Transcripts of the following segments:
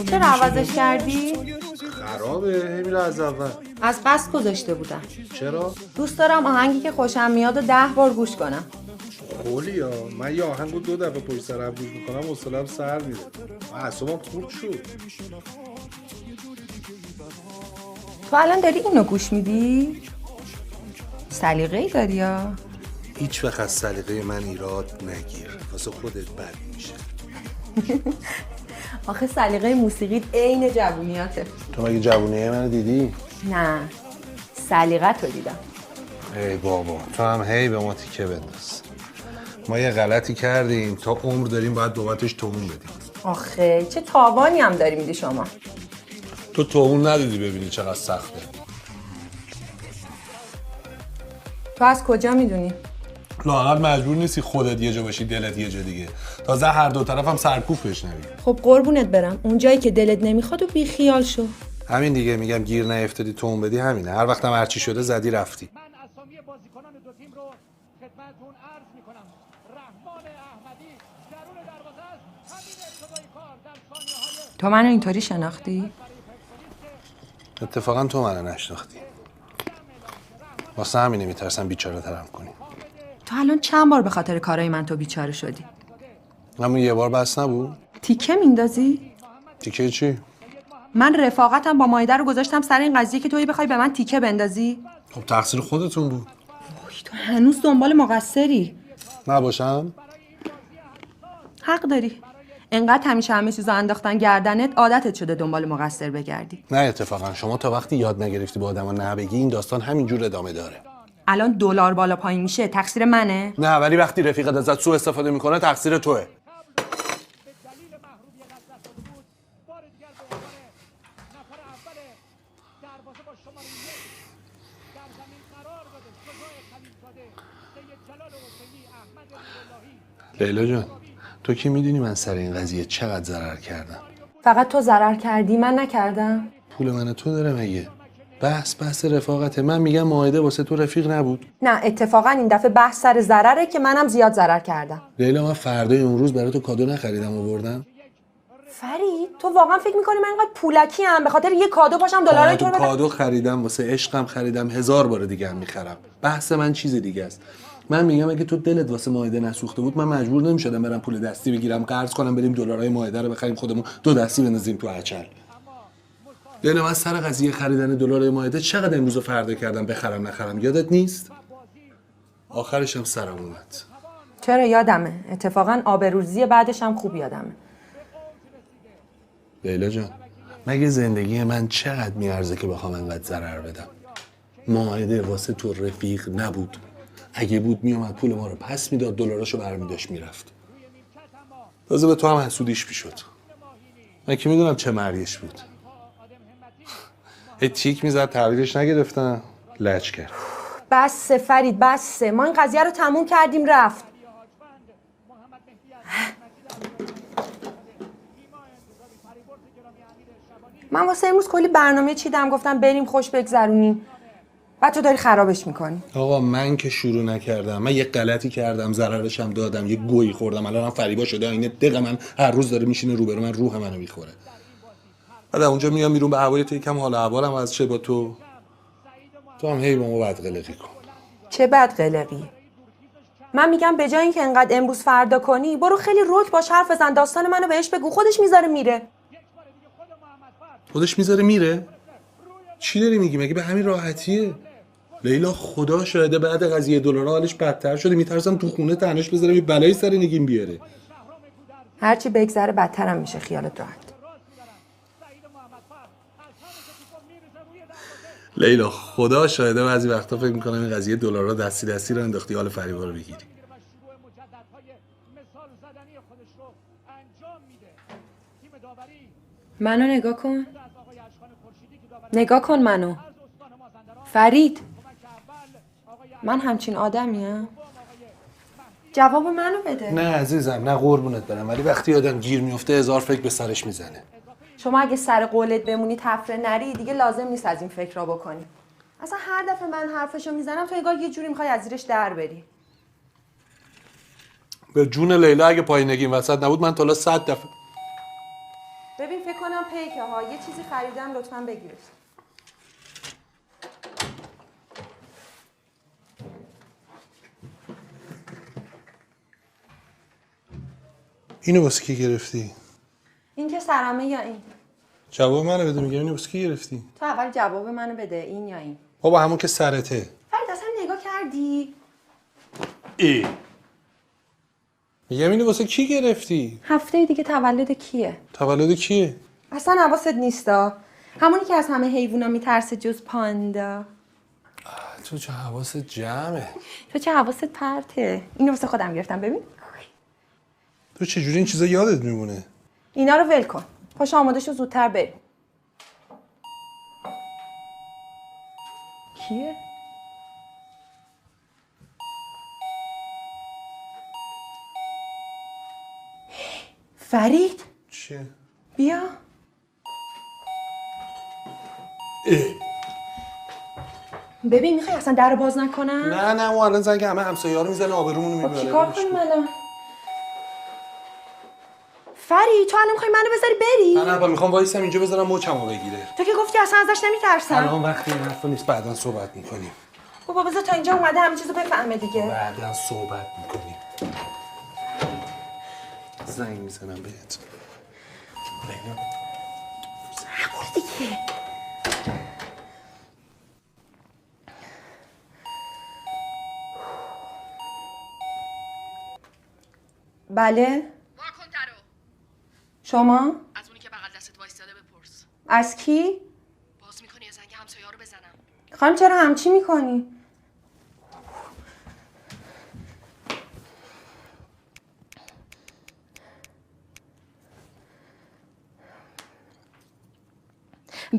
چرا عوضش کردی؟ خرابه، همین از اول. از قصد گذاشته بودم. چرا؟ دوست دارم آهنگی که خوشم میاد و 10 بار گوش کنم. خولیا، من یه آهنگو 2 دفعه پشت سر هم گوش میکنم حوصله‌ام سر میره. من اعصابم خورد شد. تو الان داری اینو گوش میدی؟ سلیقه‌ای داری یا؟ هیچ وقت از سلیقه من ایراد نگیر، واسه خودت بد میشه. آخه سلیقه موسیقی عین جوونیاته. تو مگه جوونیه منو دیدی؟ نه، سلیقه‌تو دیدم. ای بابا، تو هم هی به ما تیکه بنداز. ما یه غلطی کردیم، تا عمر داریم باید بابتش تومون بدیم. آخه چه تاوانی هم داری میدی شما. تو تومون ندیدی ببینی چقدر سخته. تو از کجا میدونی؟ لااقل مجبور نیستی خودت یه جا باشی دلت یه جا دیگه. تازه هر دو طرف هم سرکوف بشنوی. خب قربونت برم، اون جایی که دلت نمیخواد و بی خیال شو. همین دیگه، میگم گیر نیفتادی تومون بدی همینه. هر وقتم هرچی شده زدی رفتی. من اسامی بازیکنان دو تیم رو خدمتتون عرض میکنم. رحمان احمدی درون دروازه است. همین ابتدای کار در ثانیه‌های تو منو اینطوری شناختی؟ اتفاقا تو منو نشناختی. واسه همینه میترسم بیچاره ترم کنی. تو الان چند بار به خاطر کارای من تو بیچاره شدی؟ همون یه بار بس نبود؟ تیکه میندازی؟ تیکه چی؟ من رفاقتم با مایده رو گذاشتم سر این قضیه که توی بخوای به من تیکه بندازی؟ خب تقصیر خودتون بود. تو هنوز دنبال مقصری. نباشم؟ حق داری. انقدر همیشه همه چیزا انداختن گردنت، عادتت شده دنبال مقصر بگردی. نه اتفاقا شما تا وقتی یاد نگرفتی با آدما نه بگی این داستان همینجور ادامه داره. الان دلار بالا پایین میشه، تقصیر منه؟ نه، ولی وقتی رفیقت ازت سوء استفاده میکنه تقصیر توئه. به دلیل محرومیت از دست داده بود. بار دیگر به عنوان نفر اول دروازه با شماره 1 در زمین قرار داده شجاع خلیلزاده، سید جلال حسینی، احمد نوراللهی. لیلا جان، تو که میدونی من سر این قضیه چقدر ضرر کردم. فقط تو ضرر کردی، من نکردم. پول من تو داره مگه؟ بحث رفاقته. من میگم مائده واسه تو رفیق نبود. نه اتفاقا این دفعه بحث سر ضرره که منم زیاد ضرر کردم. لیلا، من فردای اون روز برای تو کادو نخریدم آوردم. فرید تو واقعا فکر میکنی من اینقدر پولکی ام به خاطر یه کادو باشم دلارای تو رو بدم؟ کادو خریدم، واسه عشقم خریدم، 1000 بار دیگه هم میخرم. بحث من چیز دیگه است. من میگم اگه تو دلت واسه مائده نسوخته بود، من مجبور نمیشدم برم پول دستی بگیرم قرض کنم بریم دلارای مائده رو بخریم خودمون 2 دستی بندازیم تو هچل. لیلا، من سر قضیه خریدن دلارای مائده چقدر امروز و فردا کردم بخرم نخرم، یادت نیست؟ آخرش هم سرم اومد. چرا یادمه، اتفاقا آبروریزی بعدش هم خوب یادمه. لیلا جان، مگه زندگی من چقدر میارزه که بخوام انقدر ضرر بدم؟ مائده واسه تو رفیق نبود. اگه بود میومد پول ما رو پس میداد، دلاراشو برمیداشت میرفت. تازه به تو هم حسودیش میشد. من که میدونم چه مریش بود. یه تیک میزد تحویلش نگرفتم، لج کرد. بسه فرید بسه، ما این قضیه رو تموم کردیم رفت. من واسه امروز کلی برنامه چیدم، گفتم بریم خوش بگذرونیم. بعد تو داری خرابش میکنی. آقا من که شروع نکردم. من یه غلطی کردم، ضررش هم دادم، یه گویی خوردم. الانم فریبا شده اینه دق من هر روز داره میشینه روبرو من، روح منو میخوره. بعد اونجا میام بیرون به هوای تو یکم حال احوالم از چه با تو هم هی با ما بدقلقی کن. چه بدقلقی؟ من میگم به جای اینکه انقدر امروز فردا کنی، برو خیلی رک باش حرف بزن، داستان منو بهش بگو، خودش میذاره میره. خودش میذاره میره؟ چی داری میگی؟ مگه به همین راحتیه؟ لیلا خدا شاهده بعد قضیه دلار حالش بدتر شده، میترسم تو خونه تنهاش بذارم یه بلایی سر نگین بیاره. هرچی بگذره بدترم میشه، خیالت راحت. لیلا خدا شاهده بعضی وقتا فکر میکنم این قضیه دلارا دستی رو انداختی حال فریبا رو بگیری. منو نگاه کن. نگاه کن منو. فرید. من همچین آدمیم؟ جواب منو بده. نه عزیزم، نه قربونت برم، ولی وقتی آدم گیر میفته هزار فکر به سرش میزنه. شما اگه سر قولت بمونی تفره نری دیگه لازم نیست از این فکر را بکنی. اصلا هر دفعه من حرفشو میزنم تو انگار یه جوری میخوای از زیرش در بری. به جون لیلا اگه پایینگی این وسط نبود من تا حالا 100 دفعه. ببین فکر کنم پیکه ها، یه چیزی خریدم لطفاً بگیرش. اینو واسه کی گرفتی؟ این که سرمه یا این؟ جواب منو بده، میگم اینو واسه کی گرفتی؟ تو اول جواب منو بده، این یا این؟ بابا همون که سرته. فرید اصلا نگاه کردی؟ ای میگم اینو واسه کی گرفتی؟ هفته دیگه تولد کیه؟ تولد کیه؟ اصلا حواست نیستا. همونی که از همه حیوونا میترسه جز پاندا. تو چه حواست جمعه. تو چه حواست پرته. اینو واسه خودم گرفتم ببین. تو چجوری این چیزا یادت میمونه؟ اینا رو ول کن. پاش آماده شو زودتر بریم. کیه؟ فرید چیه؟ بیا. ببین میخوای اصلا در رو باز نکنم؟ نه اون الان زنگ همه همسایه‌ها رو میزنه آبرومونو خب میبره. چیکار کنیم الان؟ فرید تو الان میخوای منو بذاری بری؟ نه میخوام وایسم اینجا بذارم موچمو بگیره. تو که گفتی اصلا ازش نمیترسم. الان وقتی این حرفا نیست، بعداً صحبت میکنیم. بابا بذار تا اینجا اومده همه چیزو بفهمه دیگه. بعداً صحبت میکنیم. زنگ میزنم بهت. لیلا برو دیگه. بله؟ واکن درو. شما؟ از اونی که بغل دستت وایستاده بپرس. از کی؟ باز میکنی یا زنگ همسایه‌ها رو بزنم؟ خانم چرا همچی میکنی؟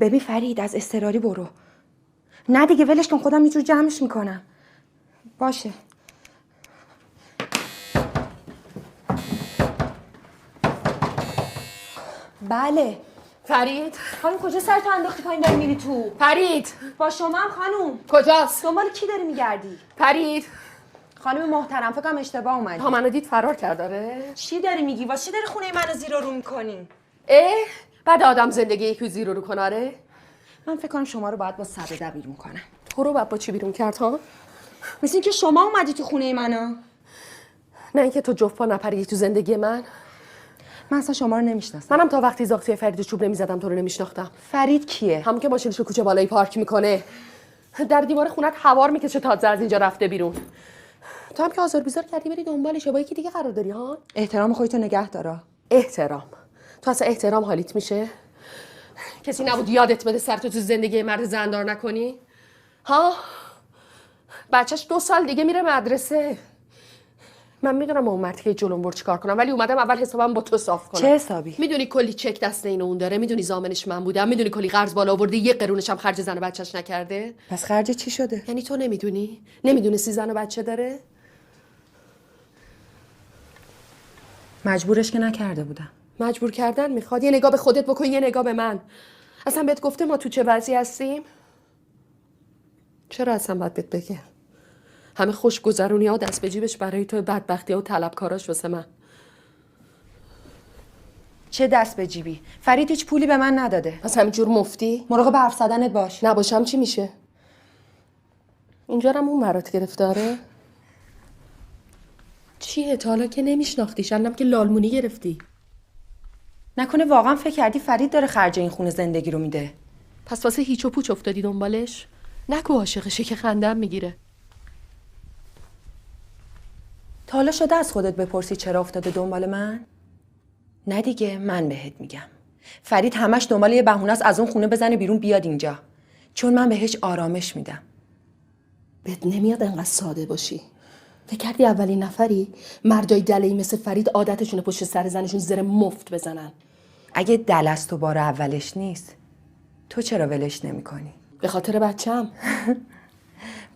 ببین فرید از اضطراری برو. نه دیگه ولش کن، خودم یه جور جمعش میکنم. باشه. بله. فرید؟ خانم کجا سرتو انداختی پایین داری میری تو؟ فرید! با شما هم خانم. کجاست؟ دنبال کی داری میگردی؟ فرید! خانم محترم فکر کنم اشتباه اومدی. تا منو دید فرار کرد داره؟ چی داری میگی؟ واسه چی داری خونه منو زیر و رو میکنی؟ بعد آدم زندگی یکی زیر رو کناره؟ من فکر کنم شما رو باید با سبده بیرون کنم. تو رو بعد با چی بیرون کرد ها؟ مثل اینکه شما اومدی تو خونه منو. نه اینکه تو جفت پا نپریدی تو زندگی من. من اصلا شما رو نمیشناسم. منم تا وقتی زاغچه فرید چوب نمیزدم تو رو نمیشناختم. فرید کیه؟ همون که ماشینشو کوچه بالایی پارک میکنه، در دیوار خونت هوار میکشه تازه از اینجا رفته بیرون. تو هم که آزار بیزار کردی بری دنبالش، با یکی دیگه قرار داری ها؟ احترام خودتو نگه دارا. احترام؟ تو اصلا احترام حالیت میشه؟ کسی نبود یادت بده سرتو تو زندگی مرد زندار نکنی؟ ها؟ بچهش 2 سال دیگه میره مدرسه. من میدونم اون مرد که جلوم برد چیکار کنم، ولی اومدم اول حسابم با تو صاف کنم. چه حسابی؟ میدونی کلی چک دست این اون داره، میدونی ضامنش من بودم، میدونی کلی قرض بالا آورده، 1 قرونش هم خرج زن و بچهش نکرده. پس خرج چی شده؟ یعنی تو نمیدونی؟ نمیدونستی زن و بچه داره؟ مجبورش که نکرده بودم. مجبور کردن میخواد. یه نگاه به خودت بکن، یه نگاه به من. اصلا بهت گفته ما تو چه وضعی هستیم؟ چرا اصلا باید بهت بگه؟ همه خوشگذرونی ها دست به جیبش برای تو، بدبختی ها و طلبکاراش واسه من. چه دست به جیبی؟ فرید هیچ پولی به من نداده. پس همینجور مفتی؟ مراقب حرف زدنت باش. نباشم چی میشه؟ اینجا هم اون برات گرفتاره؟ چیه تا حالا که نمیشناختیش، الانم که لالمونی گرفتی. نکنه واقعا فکر کردی فرید داره خرج این خونه زندگی رو میده؟ پس واسه هیچ و پوچ افتادی دنبالش؟ نگو عاشقشه که خندم میگیره. تا حالا شده از خودت بپرسی چرا افتاده دنبال من؟ نه دیگه، من بهت میگم. فرید همش دنبال یه بهونه است از اون خونه بزنه بیرون بیاد اینجا. چون من بهش آرامش میدم. بهت نمیاد انقدر ساده باشی. فکر کردی اولین نفری؟ مردای دله‌ای مثل فرید عادتشونه پشت سر زنشون زر مفت بزنن. اگه دل از تو بار اولش نیست، تو چرا ولش نمی کنی؟ به خاطر بچه‌م.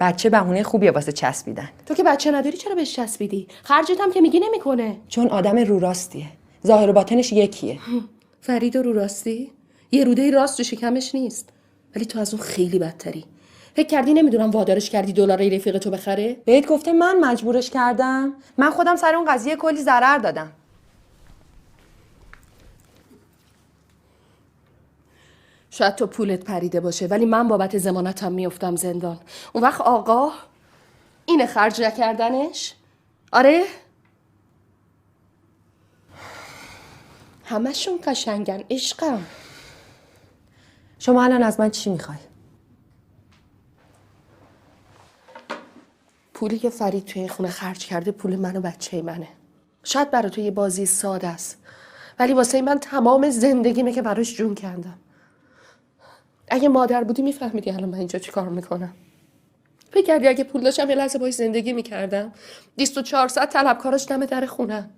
بچه بهونه خوبیه واسه چسبیدن. تو که بچه نداری چرا بهش چسبیدی؟ خرجت هم که میگی نمیکنه. چون آدم رو راستیه. ظاهر و باطنش یکیه. فرید رو راستی؟ یه روده راست تو شکمش نیست. ولی تو از اون خیلی بدتری. فکر کردی نمیدونم وادارش کردی دلارای رفیق تو بخره؟ بهت گفته من مجبورش کردم. من خودم سر اون قضیه کلی ضرر دادم. شاید تو پولت پریده باشه ولی من بابت ضمانتم میافتم زندان. اون وقت آقا اینه خرج نکردنش؟ آره؟ همشون قشنگن عشقم. شما الان از من چی میخوای؟ پولی که فرید توی این خونه خرج کرده پول من و بچه منه. شاید برای تو یه بازی ساده است ولی واسه من تمام زندگیمه که براش جون کندم. اگه مادر بودی میفهمیدی الان من اینجا چی کار میکنم. فکر کردی اگه پول داشتم یه لحظه باش زندگی میکردم؟ 24 ساعت طلبکاراش دم در خونن.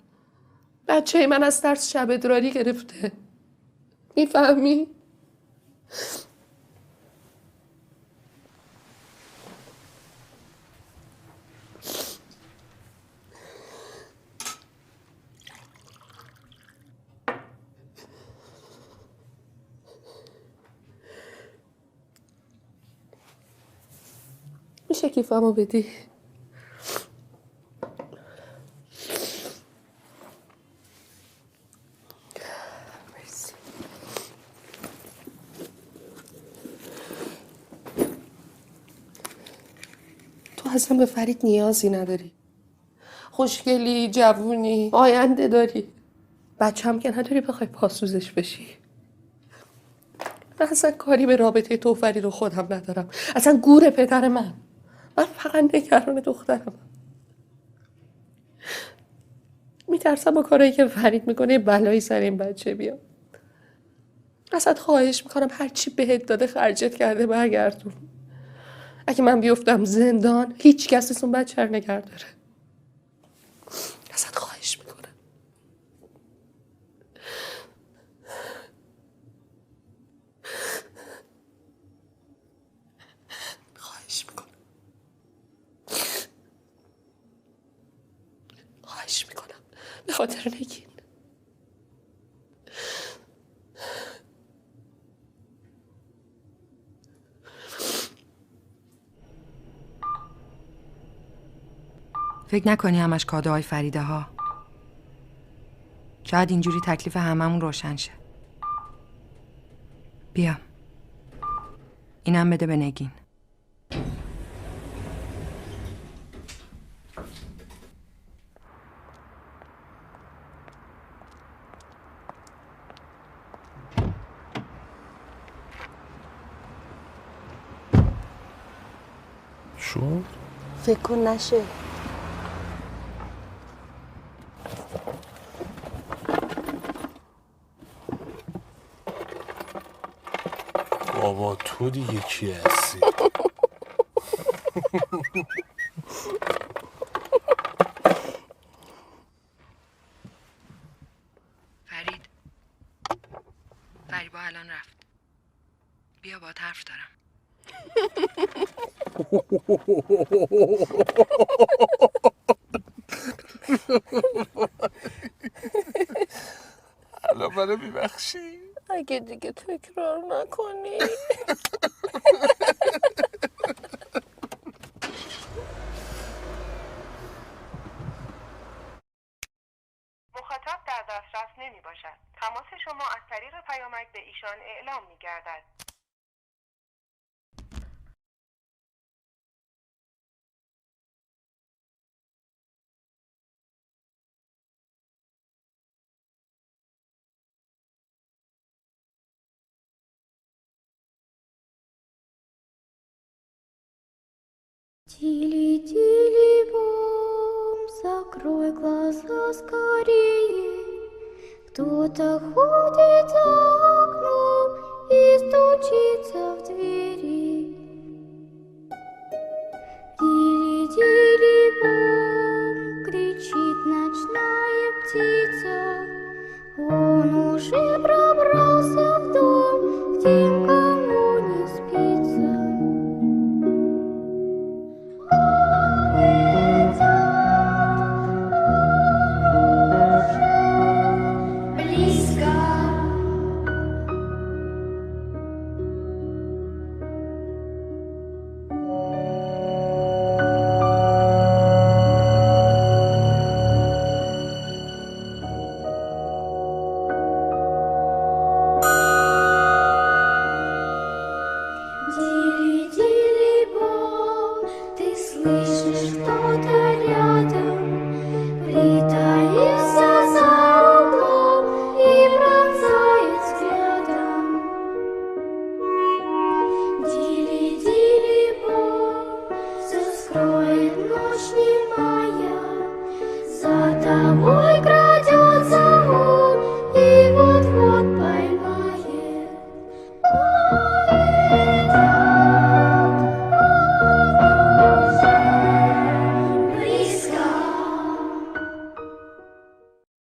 بچه من از ترس شب ادراری گرفته. میفهمی؟ میشه کیفمو بدی؟ مرسی. تو اصلا به فرید نیازی نداری. خوشگلی، جوونی، آینده داری. بچه هم که نداری بخوای پاسوزش بشی. من اصلا کاری به رابطه تو و فرید رو خودم ندارم. اصلا گور پدر من فقط نگران دخترم. میترسم با کارایی که فرید میکنه بلایی سر این بچه بیاد. ازت خواهش میکنم هرچی بهت داده خرجت کرده برگردون. اگه من بیفتم زندان هیچ کس از اون بچه رو نگه داره. ازت خواهش میکنم. خواهش میکنم. خواهش میکنم به خاطر نگین. فکر نکنی همش کادوهای فریده ها. شاید اینجوری تکلیف هممون روشن شه. بیا اینم بده به نگین. شد؟ فکر کن نشه. بابا تو دیگه کی هستی؟ فریبا الان رفت. بیا باهات حرف دارم. الان منو میبخشی؟ اگه دیگه تکرار نکنی. مخاطب در دسترس نمی باشد. تماس شما از طریق پیامک به ایشان اعلام می گردد. Тили-тили-бом, закрой глаза скорее. Кто-то ходит за окном и стучится в двери. Тили-тили-бом, кричит ночная птица. Он уже пробрался маленькая